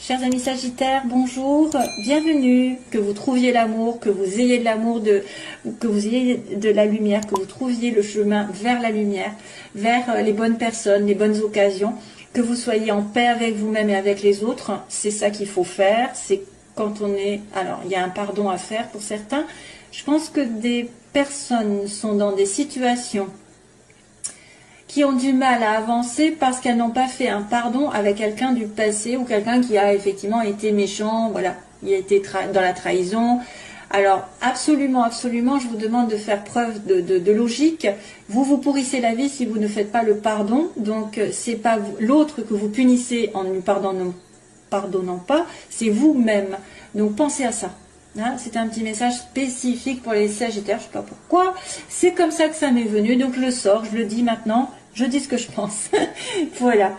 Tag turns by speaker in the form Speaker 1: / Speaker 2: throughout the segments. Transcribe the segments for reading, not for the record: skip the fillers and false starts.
Speaker 1: Chers amis Sagittaires, bonjour, bienvenue, que vous trouviez l'amour, que vous ayez de l'amour, que vous ayez de la lumière, que vous trouviez le chemin vers la lumière, vers les bonnes personnes, les bonnes occasions, que vous soyez en paix avec vous-même et avec les autres. C'est ça qu'il faut faire, c'est quand on est... Alors, il y a un pardon à faire pour certains. Je pense que des personnes sont dans des situations qui ont du mal à avancer parce qu'elles n'ont pas fait un pardon avec quelqu'un du passé ou quelqu'un qui a effectivement été méchant, voilà, il a été dans la trahison. Alors, absolument, absolument, je vous demande de faire preuve de logique. Vous pourrissez la vie si vous ne faites pas le pardon. Donc, c'est pas l'autre que vous punissez en ne lui pardonnant pas, c'est vous-même. Donc, pensez à ça. Hein, c'est un petit message spécifique pour les Sagittaires, je ne sais pas pourquoi. C'est comme ça que ça m'est venu, donc je le sors, je le dis maintenant. Je dis ce que je pense. Voilà.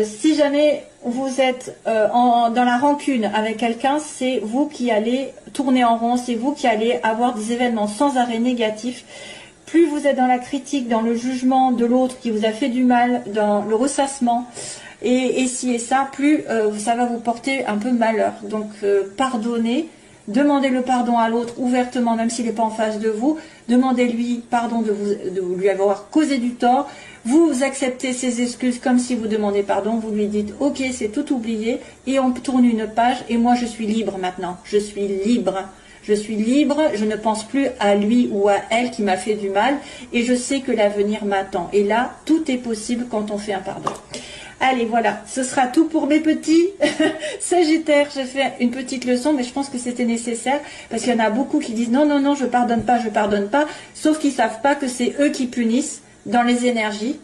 Speaker 1: Si jamais vous êtes dans la rancune avec quelqu'un, c'est vous qui allez tourner en rond, c'est vous qui allez avoir des événements sans arrêt négatifs. Plus vous êtes dans la critique, dans le jugement de l'autre qui vous a fait du mal, dans le ressassement, et ci et ça, plus ça va vous porter un peu malheur. Donc pardonnez. Demandez le pardon à l'autre ouvertement, même s'il n'est pas en face de vous. Demandez-lui pardon de lui avoir causé du tort. Vous acceptez ses excuses comme si vous demandez pardon. Vous lui dites « Ok, c'est tout oublié » et on tourne une page. Et moi, je suis libre maintenant. Je suis libre. Je suis libre. Je ne pense plus à lui ou à elle qui m'a fait du mal. Et je sais que l'avenir m'attend. Et là, tout est possible quand on fait un pardon. Allez, voilà, ce sera tout pour mes petits Sagittaires. J'ai fait une petite leçon, mais je pense que c'était nécessaire, parce qu'il y en a beaucoup qui disent non, non, non, je pardonne pas, sauf qu'ils savent pas que c'est eux qui punissent dans les énergies,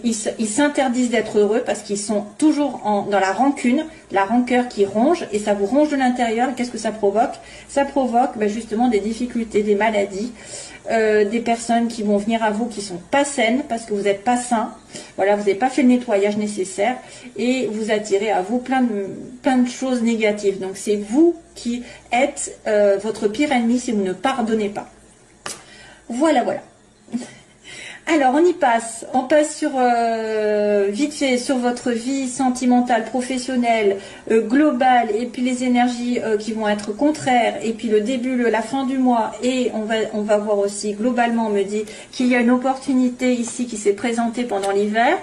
Speaker 1: ils s'interdisent d'être heureux, parce qu'ils sont toujours dans la rancune, la rancœur qui ronge, et ça vous ronge de l'intérieur. Qu'est-ce que ça provoque? Ça provoque justement des difficultés, des maladies, des personnes qui vont venir à vous qui sont pas saines, parce que vous n'êtes pas sain. Voilà, vous n'avez pas fait le nettoyage nécessaire et vous attirez à vous plein de choses négatives. Donc c'est vous qui êtes votre pire ennemi si vous ne pardonnez pas. Voilà, voilà. Alors on passe sur vite fait sur votre vie sentimentale, professionnelle, globale, et puis les énergies qui vont être contraires, et puis le début, la fin du mois, et on va voir aussi globalement, on me dit qu'il y a une opportunité ici qui s'est présentée pendant l'hiver.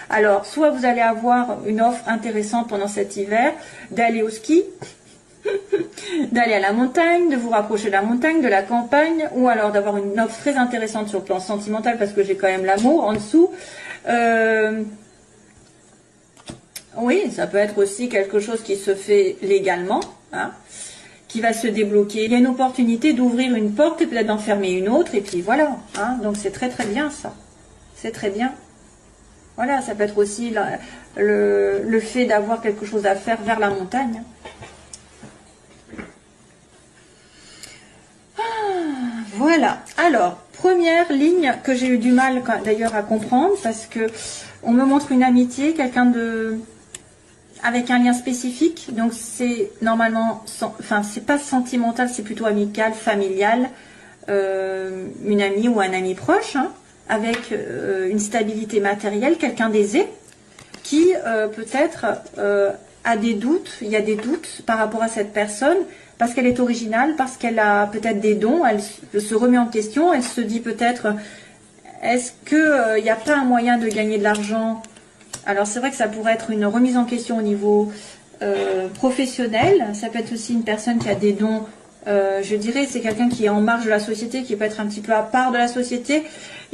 Speaker 1: Alors soit vous allez avoir une offre intéressante pendant cet hiver, d'aller au ski, d'aller à la montagne, de vous rapprocher de la montagne, de la campagne, ou alors d'avoir une offre très intéressante sur le plan sentimental, parce que j'ai quand même l'amour en dessous. Oui, ça peut être aussi quelque chose qui se fait légalement, hein, qui va se débloquer. Il y a une opportunité d'ouvrir une porte et peut-être d'en fermer une autre, et puis voilà. Hein, donc c'est très très bien ça. C'est très bien. Voilà, ça peut être aussi le fait d'avoir quelque chose à faire vers la montagne. Voilà, alors, première ligne que j'ai eu du mal d'ailleurs à comprendre, parce que on me montre une amitié, quelqu'un avec un lien spécifique, donc c'est normalement, enfin c'est pas sentimental, c'est plutôt amical, familial, une amie ou un ami proche, hein, avec une stabilité matérielle, quelqu'un d'aisé, qui peut-être a des doutes, il y a des doutes par rapport à cette personne, parce qu'elle est originale, parce qu'elle a peut-être des dons, elle se remet en question, elle se dit peut-être, est-ce qu'il n'y a pas un moyen de gagner de l'argent? Alors c'est vrai que ça pourrait être une remise en question au niveau professionnel, ça peut être aussi une personne qui a des dons, je dirais c'est quelqu'un qui est en marge de la société, qui peut être un petit peu à part de la société,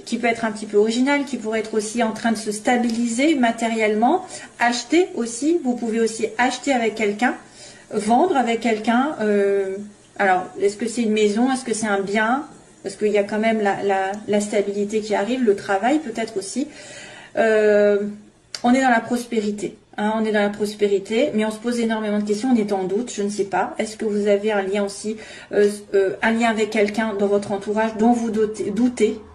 Speaker 1: qui peut être un petit peu original, qui pourrait être aussi en train de se stabiliser matériellement, acheter aussi, vous pouvez aussi acheter avec quelqu'un, vendre avec quelqu'un, alors est-ce que c'est une maison, est-ce que c'est un bien, parce qu'il y a quand même la stabilité qui arrive, le travail peut-être aussi, on est dans la prospérité, hein, on est dans la prospérité, mais on se pose énormément de questions, on est en doute, je ne sais pas, est-ce que vous avez un lien aussi, un lien avec quelqu'un dans votre entourage dont vous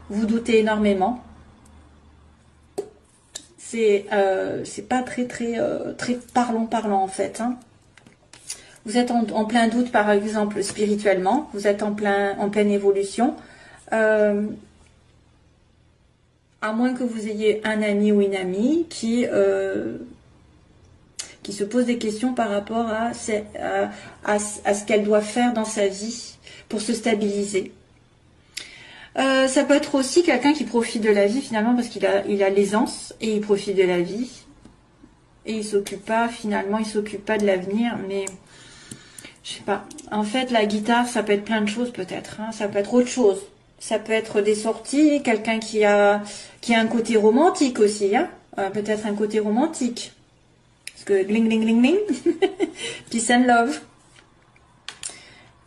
Speaker 1: vous doutez énormément, c'est pas très parlant en fait, hein. Vous êtes en plein doute, par exemple, spirituellement. Vous êtes en pleine évolution. À moins que vous ayez un ami ou une amie qui qui se pose des questions par rapport à ce qu'elle doit faire dans sa vie pour se stabiliser. Ça peut être aussi quelqu'un qui profite de la vie finalement parce qu'il a l'aisance et il profite de la vie et il s'occupe pas de l'avenir, mais je sais pas. En fait, la guitare, ça peut être plein de choses peut-être, hein. Ça peut être autre chose. Ça peut être des sorties, quelqu'un qui a un côté romantique aussi, hein. Peut-être un côté romantique. Parce que gling gling gling gling, peace and love.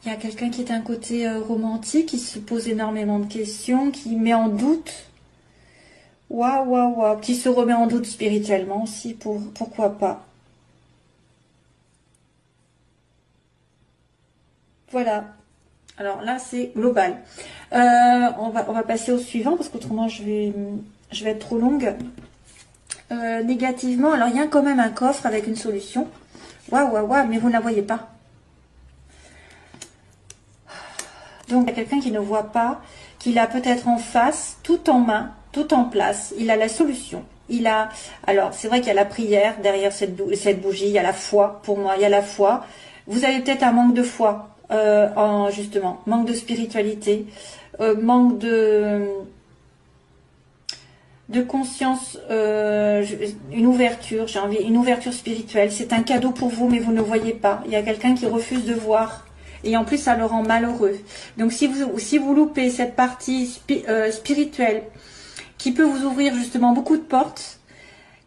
Speaker 1: Il y a quelqu'un qui est un côté romantique, qui se pose énormément de questions, qui met en doute. Waouh, waouh, waouh. Qui se remet en doute spirituellement aussi, pourquoi pas. Voilà. Alors là, c'est global. On va passer au suivant, parce qu'autrement, je vais être trop longue. Négativement, alors il y a quand même un coffre avec une solution. Waouh, waouh, waouh, mais vous ne la voyez pas. Donc, il y a quelqu'un qui ne voit pas, qu'il a peut-être en face, tout en main, tout en place. Il a la solution. Alors, c'est vrai qu'il y a la prière derrière cette bougie, il y a la foi, pour moi, il y a la foi. Vous avez peut-être un manque de foi, justement, manque de spiritualité, manque de conscience, une ouverture, une ouverture spirituelle. C'est un cadeau pour vous, mais vous ne le voyez pas. Il y a quelqu'un qui refuse de voir. Et en plus, ça le rend malheureux. Donc, si vous loupez cette partie spirituelle qui peut vous ouvrir justement beaucoup de portes,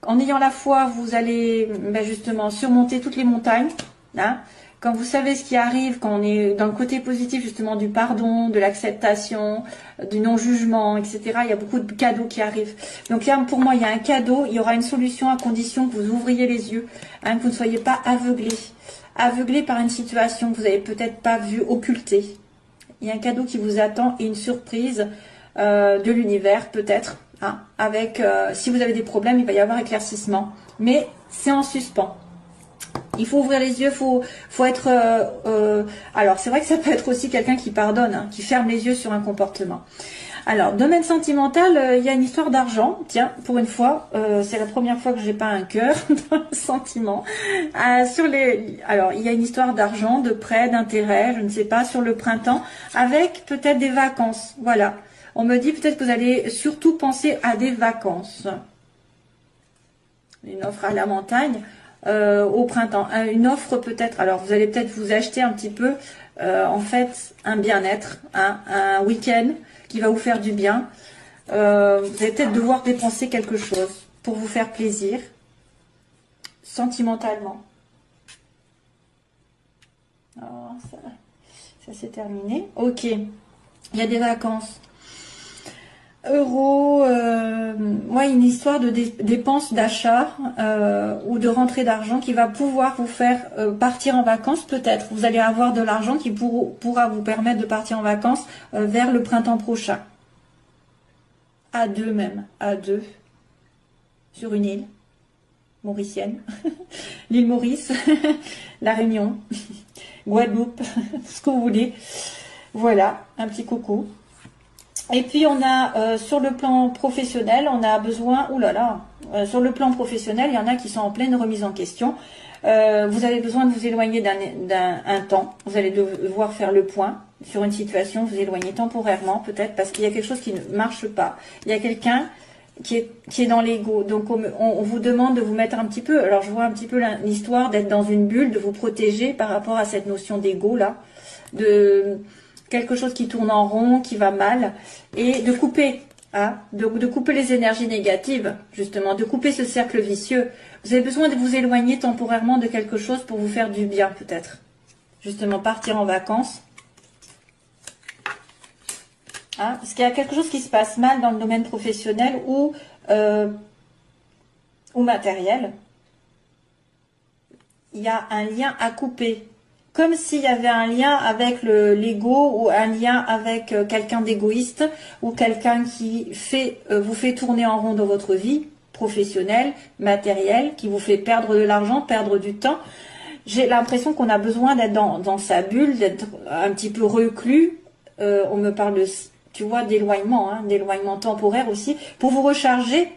Speaker 1: en ayant la foi, vous allez justement surmonter toutes les montagnes. Hein. Quand vous savez ce qui arrive, quand on est dans le côté positif justement du pardon, de l'acceptation, du non-jugement, etc., il y a beaucoup de cadeaux qui arrivent. Donc là, pour moi, il y a un cadeau, il y aura une solution à condition que vous ouvriez les yeux, hein, que vous ne soyez pas aveuglé par une situation que vous n'avez peut-être pas vue, occultée. Il y a un cadeau qui vous attend et une surprise de l'univers peut-être. Hein, si vous avez des problèmes, il va y avoir éclaircissement. Mais c'est en suspens. Il faut ouvrir les yeux, faut être... alors, c'est vrai que ça peut être aussi quelqu'un qui pardonne, hein, qui ferme les yeux sur un comportement. Alors, domaine sentimental, il y a une histoire d'argent. Tiens, pour une fois, c'est la première fois que j'ai pas un cœur dans le sentiment. Alors, il y a une histoire d'argent, de prêt, d'intérêt, je ne sais pas, sur le printemps, avec peut-être des vacances. Voilà. On me dit peut-être que vous allez surtout penser à des vacances. Une offre à la montagne. Au printemps, une offre peut-être, alors vous allez peut-être vous acheter un petit peu en fait un bien-être, un week-end qui va vous faire du bien. Vous allez peut-être devoir dépenser quelque chose pour vous faire plaisir sentimentalement. Alors, ça c'est terminé. Ok, il y a des vacances. Euros, une histoire de dépenses d'achat ou de rentrée d'argent qui va pouvoir vous faire partir en vacances peut-être. Vous allez avoir de l'argent qui pourra vous permettre de partir en vacances vers le printemps prochain. À deux même, à deux, sur une île mauricienne, l'île Maurice, la Réunion, Guadeloupe, ce que vous voulez. Voilà, un petit coucou. Et puis on a sur le plan professionnel, on a besoin, sur le plan professionnel, il y en a qui sont en pleine remise en question. Vous avez besoin de vous éloigner d'un temps. Vous allez devoir faire le point sur une situation, vous éloigner temporairement peut-être parce qu'il y a quelque chose qui ne marche pas. Il y a quelqu'un qui est dans l'ego. Donc on vous demande de vous mettre un petit peu, alors je vois un petit peu l'histoire d'être dans une bulle, de vous protéger par rapport à cette notion d'ego là, de quelque chose qui tourne en rond, qui va mal, et de couper, hein, de couper les énergies négatives, justement, de couper ce cercle vicieux. Vous avez besoin de vous éloigner temporairement de quelque chose pour vous faire du bien, peut-être. Justement, partir en vacances. Hein, parce qu'il y a quelque chose qui se passe mal dans le domaine professionnel ou matériel. Il y a un lien à couper. Comme s'il y avait un lien avec l'ego ou un lien avec quelqu'un d'égoïste ou quelqu'un qui vous fait tourner en rond dans votre vie professionnelle, matérielle, qui vous fait perdre de l'argent, perdre du temps. J'ai l'impression qu'on a besoin d'être dans sa bulle, d'être un petit peu reclus. On me parle de tu vois, d'éloignement, hein, d'éloignement temporaire aussi, pour vous recharger,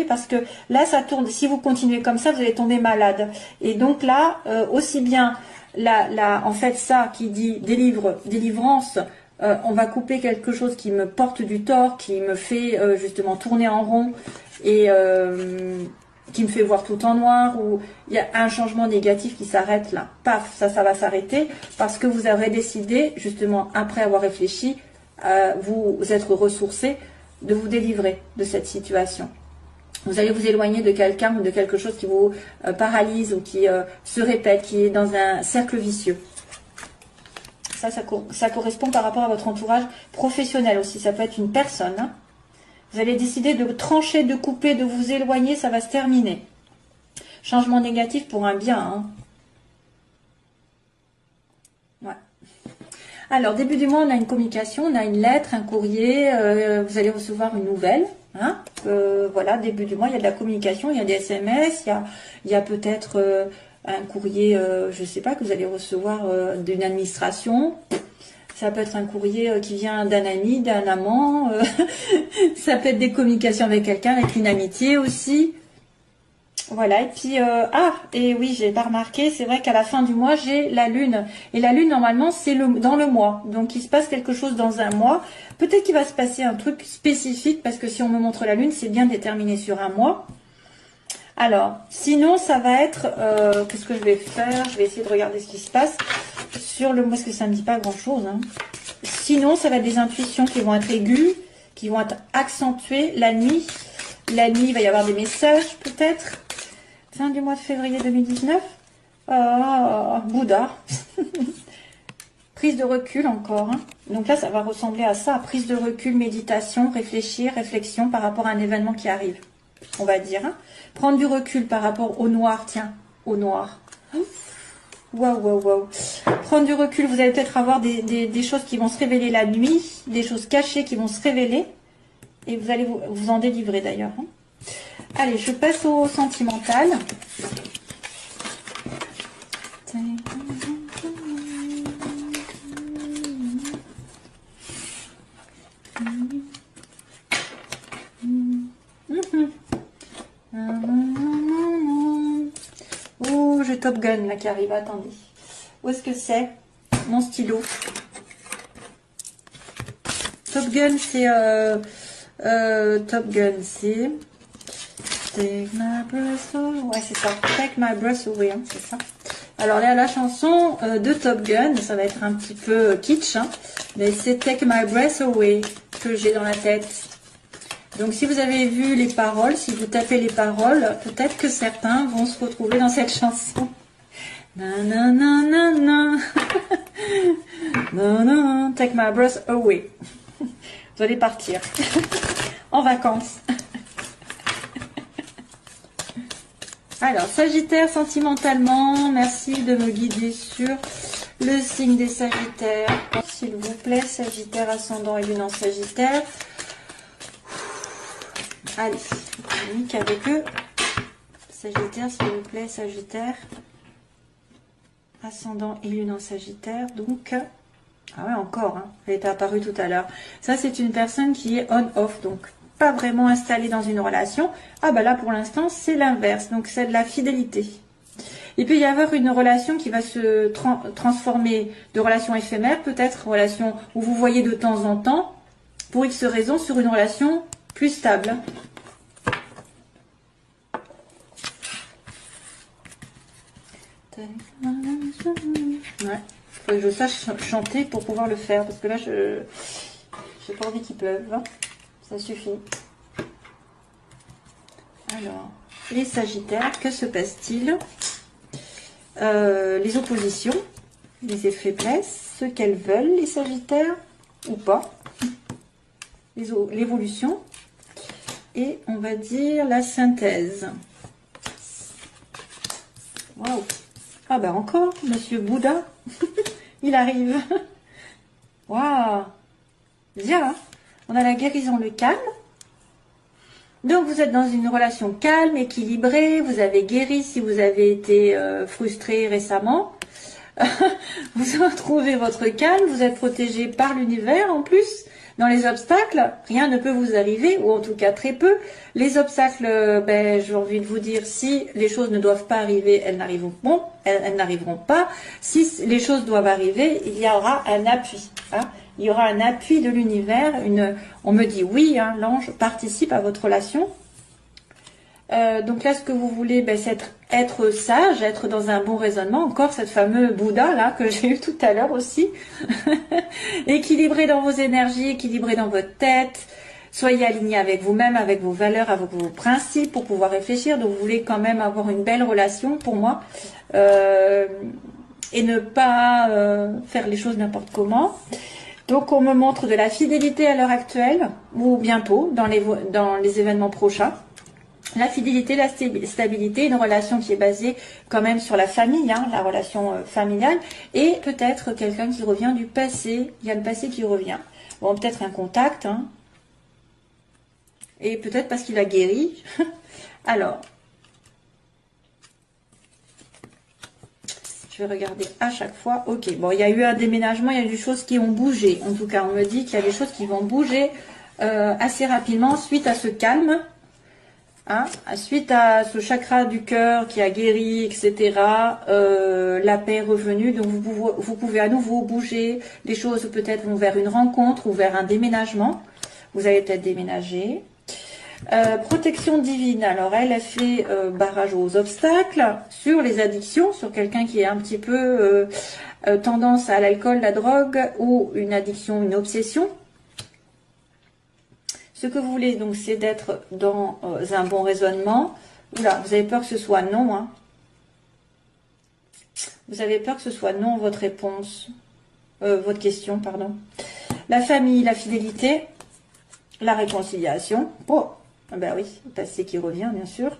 Speaker 1: parce que là, ça tourne. Si vous continuez comme ça, vous allez tomber malade. Et donc là, aussi bien, en fait, ça qui dit délivrance, on va couper quelque chose qui me porte du tort, qui me fait justement tourner en rond et qui me fait voir tout en noir, ou il y a un changement négatif qui s'arrête là. Paf, ça va s'arrêter parce que vous aurez décidé, justement, après avoir réfléchi, vous être ressourcé, de vous délivrer de cette situation. Vous allez vous éloigner de quelqu'un ou de quelque chose qui vous paralyse ou qui se répète, qui est dans un cercle vicieux. Ça correspond par rapport à votre entourage professionnel aussi. Ça peut être une personne. Hein. Vous allez décider de trancher, de couper, de vous éloigner. Ça va se terminer. Changement négatif pour un bien. Hein. Ouais. Alors, début du mois, on a une communication, on a une lettre, un courrier. Vous allez recevoir une nouvelle. Hein. Voilà, début du mois, il y a de la communication, il y a des SMS, il y a peut-être... un courrier, je ne sais pas, que vous allez recevoir d'une administration. Ça peut être un courrier qui vient d'un ami, d'un amant. Ça peut être des communications avec quelqu'un, avec une amitié aussi. Voilà, et puis, et oui, j'ai pas remarqué, c'est vrai qu'à la fin du mois, j'ai la lune. Et la lune, normalement, c'est dans le mois. Donc, il se passe quelque chose dans un mois. Peut-être qu'il va se passer un truc spécifique, parce que si on me montre la lune, c'est bien déterminé sur un mois. Alors, sinon, ça va être... qu'est-ce que je vais faire? Je vais essayer de regarder ce qui se passe sur le mois, parce que ça ne me dit pas grand-chose. Hein. Sinon, ça va être des intuitions qui vont être aiguës, qui vont être accentuées la nuit. La nuit, il va y avoir des messages, peut-être. Fin du mois de février 2019. Bouddha. Prise de recul encore. Hein. Donc là, ça va ressembler à ça. Prise de recul, méditation, réfléchir, réflexion par rapport à un événement qui arrive. On va dire. Hein. Prendre du recul par rapport au noir. Tiens, au noir. Waouh, waouh, waouh. Prendre du recul, vous allez peut-être avoir des choses qui vont se révéler la nuit. Des choses cachées qui vont se révéler. Et vous allez vous en délivrer d'ailleurs. Hein. Allez, je passe au sentimental. Oh, j'ai Top Gun là qui arrive, attendez. Où est-ce que c'est? Mon stylo. Top Gun, c'est... Top Gun, c'est... Take my breath away. Ouais, c'est ça. Take my breath away, hein, c'est ça. Alors là, la chanson de Top Gun, ça va être un petit peu kitsch, hein, mais c'est Take my breath away que j'ai dans la tête. Donc, si vous avez vu les paroles, si vous tapez les paroles, peut-être que certains vont se retrouver dans cette chanson. Nanana, nanana, take my breath away. Vous allez partir en vacances. Alors, Sagittaire, sentimentalement, merci de me guider sur le signe des Sagittaires. S'il vous plaît, Sagittaire, ascendant et lune en Sagittaire. Allez, communique avec eux. Sagittaire, s'il vous plaît, Sagittaire. Ascendant et lune en Sagittaire. Donc, ah ouais, encore, hein, elle était apparue tout à l'heure. Ça, c'est une personne qui est on-off, donc pas vraiment installée dans une relation. Ah bah là, pour l'instant, c'est l'inverse. Donc, c'est de la fidélité. Il peut y avoir une relation qui va se transformer de relation éphémère, peut-être relation où vous voyez de temps en temps, pour X raisons, sur une relation plus stable. Ouais, faut que je sache chanter pour pouvoir le faire, parce que là, j'ai pas envie qu'il pleuve. Hein. Ça suffit. Alors, les Sagittaires, que se passe-t-il? Les oppositions, les effets faiblesses, ce qu'elles veulent, les Sagittaires, ou pas. L'évolution. Et on va dire la synthèse. Waouh! Ah ben encore, Monsieur Bouddha, il arrive. Waouh! Bien, hein. On a la guérison, le calme. Donc vous êtes dans une relation calme, équilibrée, vous avez guéri si vous avez été frustré récemment. Vous retrouvez votre calme, vous êtes protégé par l'univers en plus. Dans les obstacles, rien ne peut vous arriver, ou en tout cas très peu. Les obstacles, ben, j'ai envie de vous dire, si les choses ne doivent pas arriver, elles n'arriveront pas. Si les choses doivent arriver, il y aura un appui. Hein. Il y aura un appui de l'univers. On me dit oui, hein, l'ange participe à votre relation. Donc là, ce que vous voulez, ben, c'est être sage, être dans un bon raisonnement. Encore cette fameuse Bouddha là que j'ai eu tout à l'heure aussi. Équilibré dans vos énergies, équilibré dans votre tête. Soyez aligné avec vous-même, avec vos valeurs, avec vos principes pour pouvoir réfléchir. Donc vous voulez quand même avoir une belle relation pour moi. Et ne pas faire les choses n'importe comment. Donc on me montre de la fidélité à l'heure actuelle, ou bientôt, dans les événements prochains. La fidélité, la stabilité, une relation qui est basée quand même sur la famille, hein, la relation familiale, et peut-être quelqu'un qui revient du passé. Il y a le passé qui revient. Bon, peut-être un contact, hein, et peut-être parce qu'il a guéri. Alors, je vais regarder à chaque fois. Ok, bon, il y a eu un déménagement, il y a eu des choses qui ont bougé. En tout cas, on me dit qu'il y a des choses qui vont bouger assez rapidement suite à ce calme. Hein, suite à ce chakra du cœur qui a guéri, etc., la paix est revenue, donc vous pouvez à nouveau bouger, les choses peut-être vont vers une rencontre ou vers un déménagement, vous allez peut-être déménager. Protection divine, alors elle a fait barrage aux obstacles, sur les addictions, sur quelqu'un qui est un petit peu tendance à l'alcool, la drogue, ou une addiction, une obsession. Ce que vous voulez, donc, c'est d'être dans un bon raisonnement. Oula, vous avez peur que ce soit non, hein. Vous avez peur que ce soit non, votre réponse, votre question, pardon. La famille, la fidélité, la réconciliation. Oh, ben oui, le passé qui revient, bien sûr.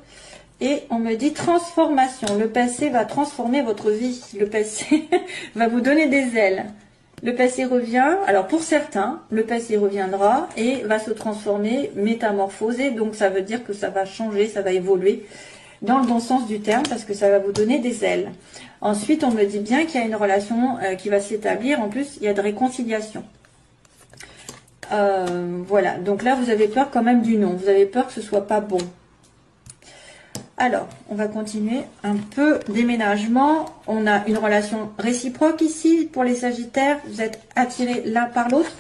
Speaker 1: Et on me dit transformation. Le passé va transformer votre vie. Le passé va vous donner des ailes. Le passé revient, alors pour certains, le passé reviendra et va se transformer, métamorphoser, donc ça veut dire que ça va changer, ça va évoluer dans le bon sens du terme parce que ça va vous donner des ailes. Ensuite, on me dit bien qu'il y a une relation qui va s'établir, en plus il y a de réconciliation. Voilà, donc là vous avez peur quand même du non, vous avez peur que ce soit pas bon. Alors, on va continuer un peu. Déménagement, on a une relation réciproque ici pour les Sagittaires. Vous êtes attirés l'un par l'autre.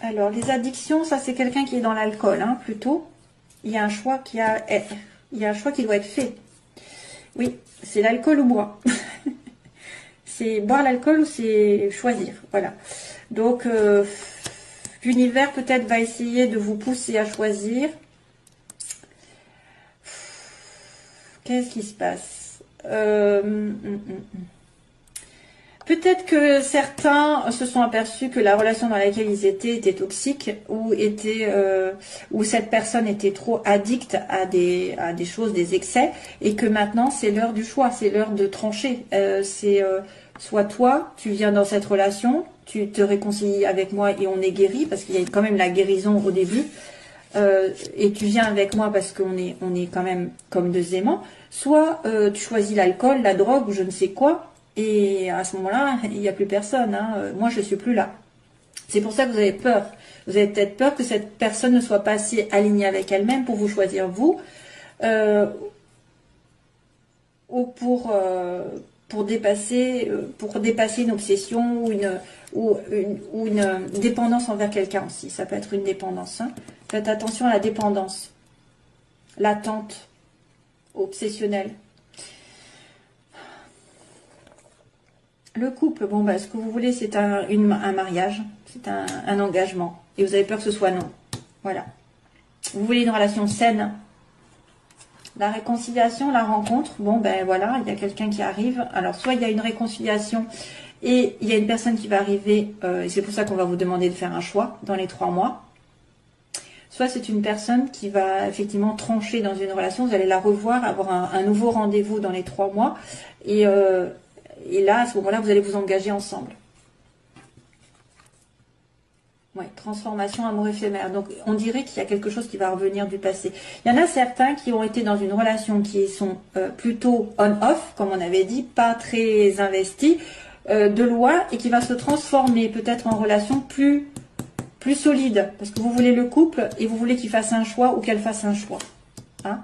Speaker 1: Alors, les addictions, ça c'est quelqu'un qui est dans l'alcool, hein, plutôt. Il y a un choix qui doit être fait. Oui, c'est l'alcool ou boire. C'est boire l'alcool ou c'est choisir. Voilà. Donc, l'univers peut-être va essayer de vous pousser à choisir. Qu'est-ce qui se passe? Peut-être que certains se sont aperçus que la relation dans laquelle ils étaient était toxique ou cette personne était trop addicte à des choses, des excès, et que maintenant c'est l'heure du choix, c'est l'heure de trancher. Soit toi, tu viens dans cette relation, tu te réconcilies avec moi et on est guéri, parce qu'il y a quand même la guérison au début, et tu viens avec moi parce qu'on est quand même comme deux aimants, soit tu choisis l'alcool, la drogue ou je ne sais quoi, et à ce moment-là, il n'y a plus personne, hein. Moi je ne suis plus là. C'est pour ça que vous avez peur. Vous avez peut-être peur que cette personne ne soit pas assez alignée avec elle-même pour vous choisir vous, ou pour dépasser une obsession ou une dépendance envers quelqu'un aussi. Ça peut être une dépendance. Hein. Faites attention à la dépendance, l'attente obsessionnelle. Le couple, bon, bah, ce que vous voulez, c'est un mariage, c'est un engagement. Et vous avez peur que ce soit non. Voilà. Vous voulez une relation saine. La réconciliation, la rencontre, bon ben voilà, il y a quelqu'un qui arrive. Alors soit il y a une réconciliation et il y a une personne qui va arriver, et c'est pour ça qu'on va vous demander de faire un choix dans les 3 mois. Soit c'est une personne qui va effectivement trancher dans une relation, vous allez la revoir, avoir un nouveau rendez-vous dans les 3 mois. Et là, à ce moment-là, vous allez vous engager ensemble. Ouais, transformation, amour éphémère. Donc, on dirait qu'il y a quelque chose qui va revenir du passé. Il y en a certains qui ont été dans une relation qui sont plutôt on-off, comme on avait dit, pas très investis, de loi et qui va se transformer peut-être en relation plus solide. Parce que vous voulez le couple et vous voulez qu'il fasse un choix ou qu'elle fasse un choix. Hein?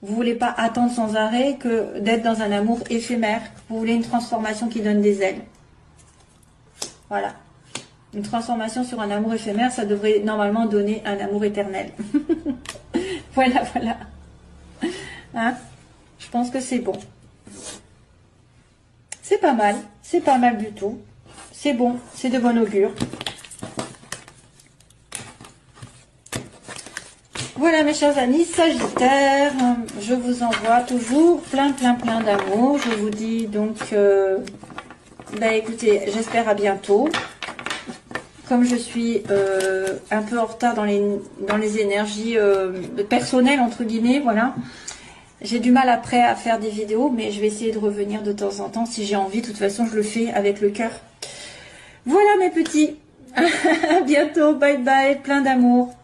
Speaker 1: Vous voulez pas attendre sans arrêt que d'être dans un amour éphémère. Vous voulez une transformation qui donne des ailes. Voilà. Une transformation sur un amour éphémère, ça devrait normalement donner un amour éternel. Voilà, voilà. Hein? Je pense que c'est bon. C'est pas mal du tout. C'est bon, c'est de bon augure. Voilà mes chers amis Sagittaire, je vous envoie toujours plein d'amour. Je vous dis donc, écoutez, j'espère à bientôt. Comme je suis un peu en retard dans les énergies personnelles, entre guillemets, voilà. J'ai du mal après à faire des vidéos, mais je vais essayer de revenir de temps en temps. Si j'ai envie, de toute façon, je le fais avec le cœur. Voilà mes petits. À bientôt, bye bye, plein d'amour.